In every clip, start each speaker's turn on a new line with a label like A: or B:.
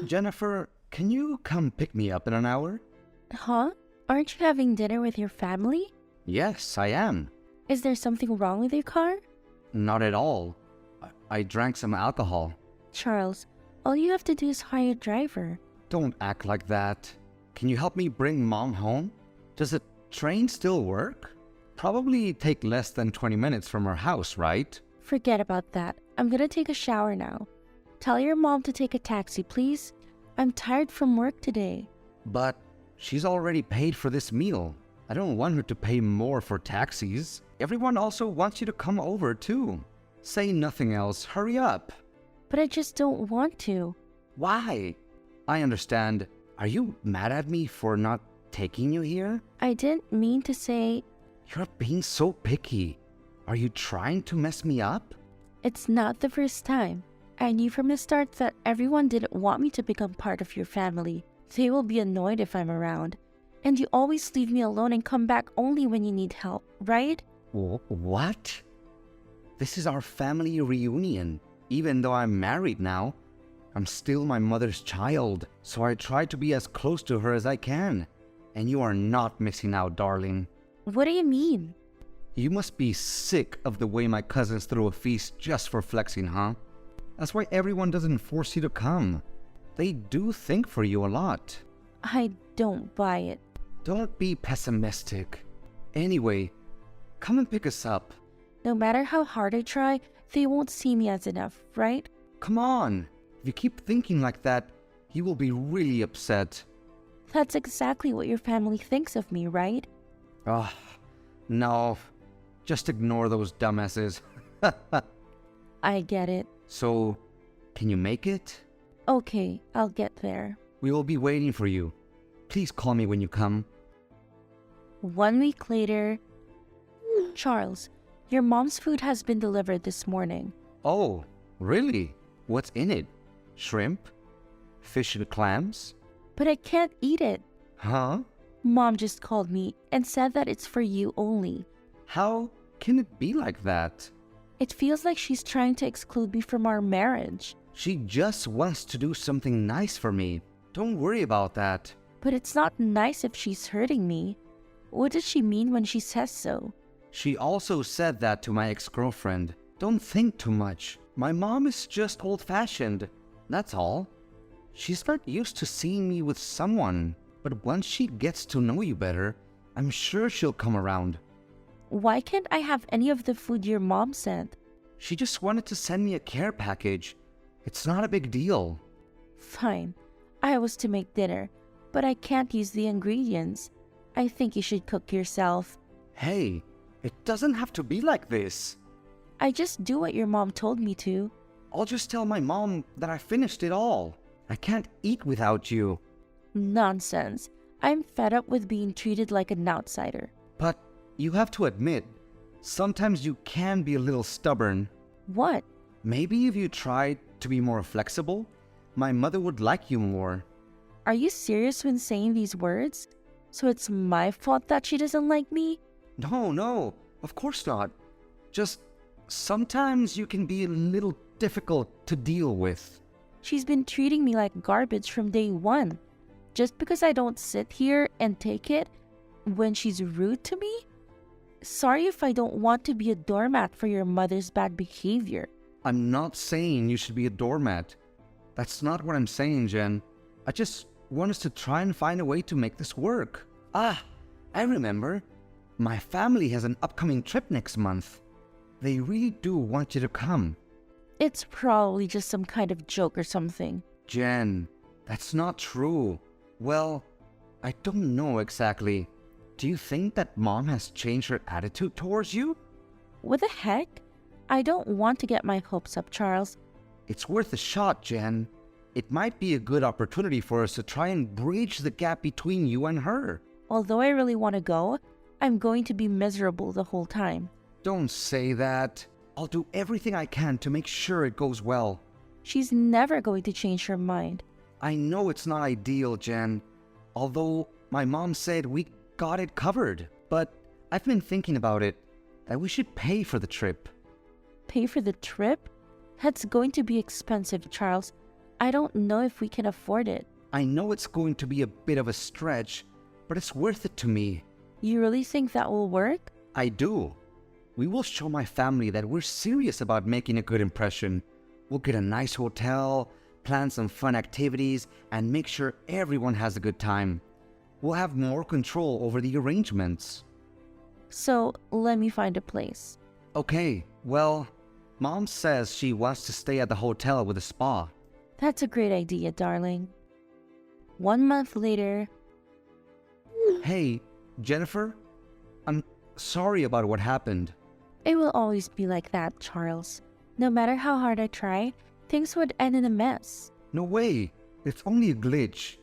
A: Jennifer, can you come pick me up in an hour?
B: Huh? Aren't you having dinner with your family?
A: Yes, I am.
B: Is there something wrong with your car?
A: Not at all. I drank some alcohol.
B: Charles, all you have to do is hire a driver.
A: Don't act like that. Can you help me bring Mom home? Does the train still work? Probably take less than 20 minutes from her house, right?
B: Forget about that. I'm gonna take a shower now. Tell your mom to take a taxi, please. I'm tired from work today.
A: But she's already paid for this meal. I don't want her to pay more for taxis. Everyone also wants you to come over too. Say nothing else. Hurry up.
B: But I just don't want to.
A: Why? I understand. Are you mad at me for not taking you here?
B: I didn't mean to say...
A: You're being so picky. Are you trying to mess me up?
B: It's not the first time. I knew from the start that everyone didn't want me to become part of your family. They will be annoyed if I'm around. And you always leave me alone and come back only when you need help, right?
A: What? This is our family reunion. Even though I'm married now, I'm still my mother's child, so I try to be as close to her as I can. And you are not missing out, darling.
B: What do you mean?
A: You must be sick of the way my cousins throw a feast just for flexing, huh? That's why everyone doesn't force you to come. They do think for you a lot.
B: I don't buy it.
A: Don't be pessimistic. Anyway, come and pick us up.
B: No matter how hard I try, they won't see me as enough, right?
A: Come on. If you keep thinking like that, you will be really upset.
B: That's exactly what your family thinks of me, right?
A: Oh, no. Just ignore those dumbasses.
B: I get it.
A: So, can you make it?
B: Okay, I'll get there.
A: We will be waiting for you. Please call me when you come.
B: 1 week later... Charles, your mom's food has been delivered this morning.
A: Oh, really? What's in it? Shrimp? Fish and clams?
B: But I can't eat it.
A: Huh?
B: Mom just called me and said that it's for you only.
A: How can it be like that?
B: It feels like she's trying to exclude me from our marriage.
A: She just wants to do something nice for me. Don't worry about that.
B: But it's not nice if she's hurting me. What does she mean when she says so?
A: She also said that to my ex-girlfriend. Don't think too much. My mom is just old-fashioned. That's all. She's not used to seeing me with someone. But once she gets to know you better, I'm sure she'll come around.
B: Why can't I have any of the food your mom sent?
A: She just wanted to send me a care package. It's not a big deal.
B: Fine. I was to make dinner, but I can't use the ingredients. I think you should cook yourself.
A: Hey, it doesn't have to be like this.
B: I just do what your mom told me to.
A: I'll just tell my mom that I finished it all. I can't eat without you.
B: Nonsense. I'm fed up with being treated like an outsider.
A: But you have to admit, sometimes you can be a little stubborn.
B: What?
A: Maybe if you tried to be more flexible, my mother would like you more.
B: Are you serious when saying these words? So it's my fault that she doesn't like me?
A: No, of course not. Just sometimes you can be a little difficult to deal with.
B: She's been treating me like garbage from day one. Just because I don't sit here and take it when she's rude to me? Sorry if I don't want to be a doormat for your mother's bad behavior.
A: I'm not saying you should be a doormat. That's not what I'm saying, Jen. I just want us to try and find a way to make this work. I remember. My family has an upcoming trip next month. They really do want you to come.
B: It's probably just some kind of joke or something.
A: Jen, that's not true. Well, I don't know exactly. Do you think that Mom has changed her attitude towards you?
B: What the heck? I don't want to get my hopes up, Charles.
A: It's worth a shot, Jen. It might be a good opportunity for us to try and bridge the gap between you and her.
B: Although I really want to go, I'm going to be miserable the whole time.
A: Don't say that. I'll do everything I can to make sure it goes well.
B: She's never going to change her mind.
A: I know it's not ideal, Jen. Although my mom said we got it covered. But I've been thinking about it, that we should pay for the trip.
B: Pay for the trip? That's going to be expensive, Charles. I don't know if we can afford it.
A: I know it's going to be a bit of a stretch, but it's worth it to me.
B: You really think that will work?
A: I do. We will show my family that we're serious about making a good impression. We'll get a nice hotel, plan some fun activities, and make sure everyone has a good time. We'll have more control over the arrangements.
B: So let me find a place.
A: Okay, well, Mom says she wants to stay at the hotel with a spa.
B: That's a great idea, darling. 1 month later.
A: Hey, Jennifer, I'm sorry about what happened.
B: It will always be like that, Charles. No matter how hard I try, things would end in a mess.
A: No way, it's only a glitch.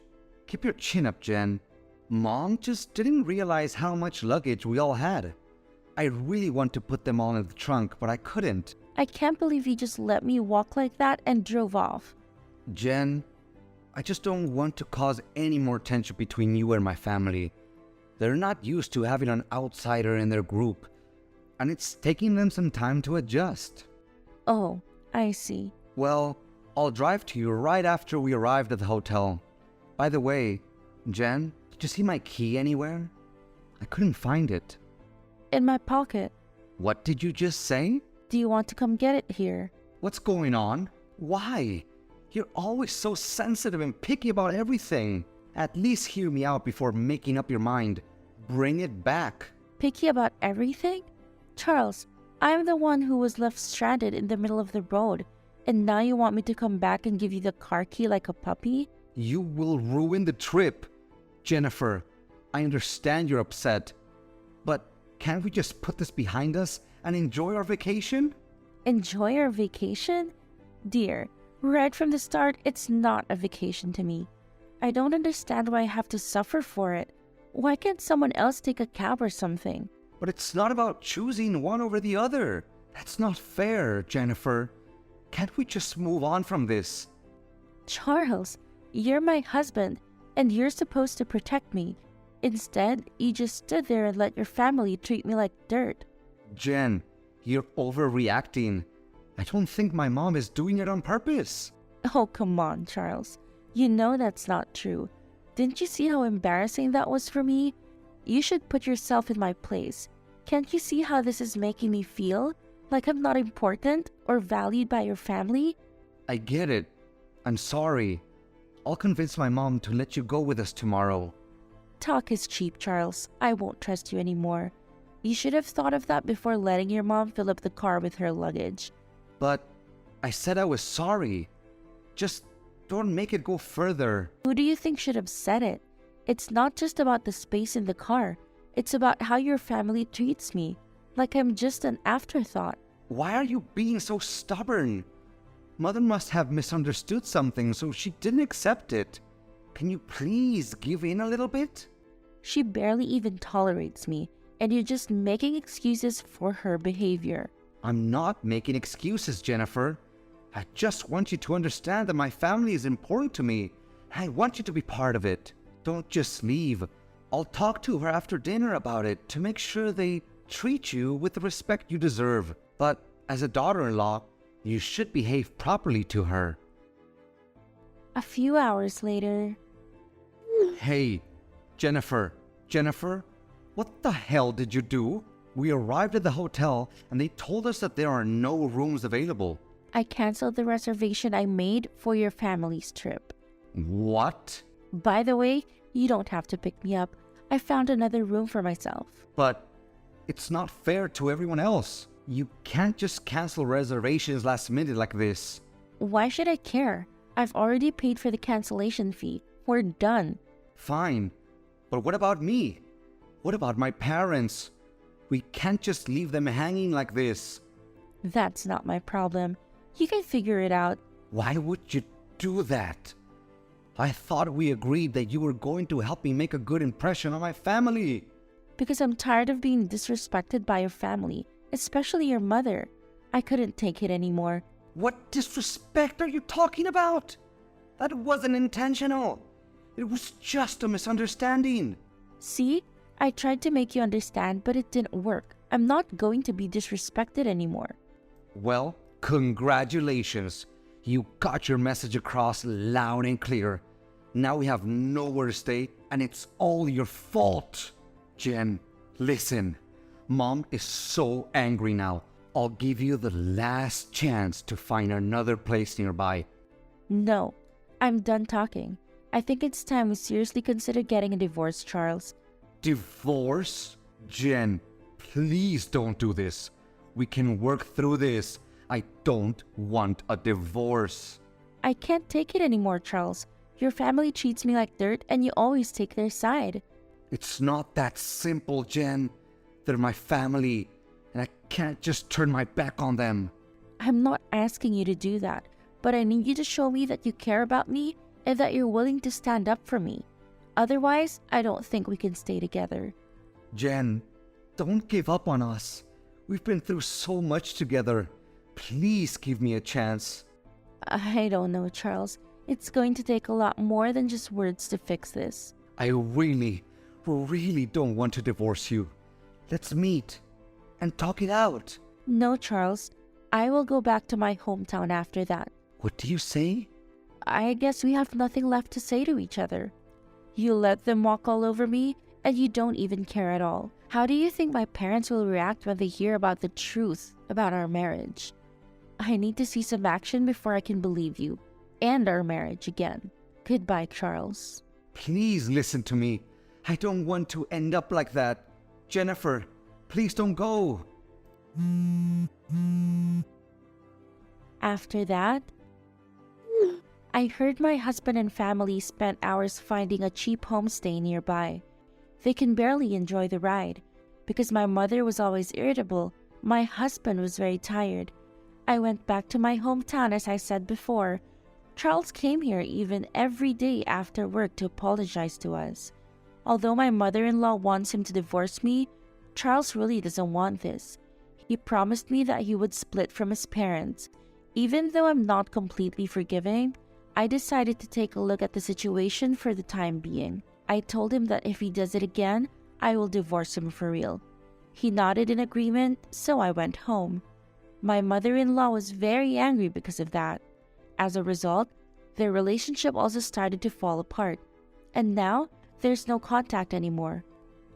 A: Keep your chin up, Jen. Mom just didn't realize how much luggage we all had. I really want to put them all in the trunk, but I couldn't.
B: I can't believe you just let me walk like that and drove off.
A: Jen, I just don't want to cause any more tension between you and my family. They're not used to having an outsider in their group, and it's taking them some time to adjust.
B: Oh, I see.
A: Well, I'll drive to you right after we arrived at the hotel. By the way, Jen, did you see my key anywhere? I couldn't find it.
B: In my pocket.
A: What did you just say?
B: Do you want to come get it here?
A: What's going on? Why? You're always so sensitive and picky about everything. At least hear me out before making up your mind. Bring it back.
B: Picky about everything? Charles, I'm the one who was left stranded in the middle of the road, and now you want me to come back and give you the car key like a puppy?
A: You will ruin the trip. Jennifer, I understand you're upset, but can't we just put this behind us and enjoy our vacation?
B: Enjoy our vacation? Dear, right from the start, it's not a vacation to me. I don't understand why I have to suffer for it. Why can't someone else take a cab or something?
A: But it's not about choosing one over the other. That's not fair, Jennifer. Can't we just move on from this?
B: Charles, you're my husband, and you're supposed to protect me. Instead, you just stood there and let your family treat me like dirt.
A: Jen, you're overreacting. I don't think my mom is doing it on purpose.
B: Oh, come on, Charles. You know that's not true. Didn't you see how embarrassing that was for me? You should put yourself in my place. Can't you see how this is making me feel? Like I'm not important or valued by your family?
A: I get it. I'm sorry. I'll convince my mom to let you go with us tomorrow.
B: Talk is cheap, Charles. I won't trust you anymore. You should have thought of that before letting your mom fill up the car with her luggage.
A: But I said I was sorry. Just don't make it go further.
B: Who do you think should have said it? It's not just about the space in the car. It's about how your family treats me. Like I'm just an afterthought.
A: Why are you being so stubborn? Mother must have misunderstood something, so she didn't accept it. Can you please give in a little bit?
B: She barely even tolerates me, and you're just making excuses for her behavior.
A: I'm not making excuses, Jennifer. I just want you to understand that my family is important to me. I want you to be part of it. Don't just leave. I'll talk to her after dinner about it to make sure they treat you with the respect you deserve. But as a daughter-in-law, you should behave properly to her.
B: A few hours later.
A: Hey, Jennifer, what the hell did you do? We arrived at the hotel and they told us that there are no rooms available.
B: I canceled the reservation I made for your family's trip.
A: What?
B: By the way, you don't have to pick me up. I found another room for myself.
A: But it's not fair to everyone else. You can't just cancel reservations last minute like this.
B: Why should I care? I've already paid for the cancellation fee. We're done.
A: Fine. But what about me? What about my parents? We can't just leave them hanging like this.
B: That's not my problem. You can figure it out.
A: Why would you do that? I thought we agreed that you were going to help me make a good impression on my family.
B: Because I'm tired of being disrespected by your family, especially your mother. I couldn't take it anymore.
A: What disrespect are you talking about? That wasn't intentional. It was just a misunderstanding.
B: See? I tried to make you understand, but it didn't work. I'm not going to be disrespected anymore.
A: Well, congratulations. You got your message across loud and clear. Now we have nowhere to stay, and it's all your fault. Jen, listen. Mom is so angry now. I'll give you the last chance to find another place nearby.
B: No, I'm done talking. I think it's time we seriously consider getting a divorce, Charles.
A: Divorce? Jen, please don't do this. We can work through this. I don't want a divorce.
B: I can't take it anymore, Charles. Your family treats me like dirt and you always take their side.
A: It's not that simple, Jen. They're my family, and I can't just turn my back on them.
B: I'm not asking you to do that, but I need you to show me that you care about me and that you're willing to stand up for me. Otherwise, I don't think we can stay together.
A: Jen, don't give up on us. We've been through so much together. Please give me a chance.
B: I don't know, Charles. It's going to take a lot more than just words to fix this.
A: I really don't want to divorce you. Let's meet and talk it out.
B: No, Charles. I will go back to my hometown after that.
A: What do you say?
B: I guess we have nothing left to say to each other. You let them walk all over me, and you don't even care at all. How do you think my parents will react when they hear about the truth about our marriage? I need to see some action before I can believe you and our marriage again. Goodbye, Charles.
A: Please listen to me. I don't want to end up like that. Jennifer, please don't go.
B: After that, I heard my husband and family spent hours finding a cheap homestay nearby. They can barely enjoy the ride. Because my mother was always irritable, my husband was very tired. I went back to my hometown as I said before. Charles came here even every day after work to apologize to us. Although my mother-in-law wants him to divorce me, Charles really doesn't want this. He promised me that he would split from his parents. Even though I'm not completely forgiving, I decided to take a look at the situation for the time being. I told him that if he does it again, I will divorce him for real. He nodded in agreement, so I went home. My mother-in-law was very angry because of that. As a result, their relationship also started to fall apart. And now, there's no contact anymore.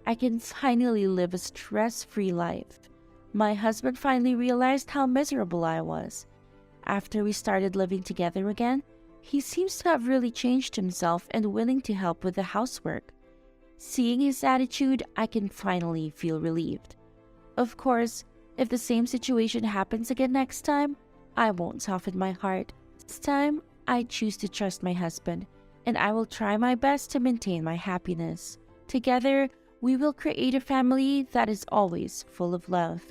B: I can finally live a stress-free life. My husband finally realized how miserable I was. After we started living together again, he seems to have really changed himself and willing to help with the housework. Seeing his attitude, I can finally feel relieved. Of course, if the same situation happens again next time, I won't soften my heart. This time, I choose to trust my husband, and I will try my best to maintain my happiness. Together, we will create a family that is always full of love.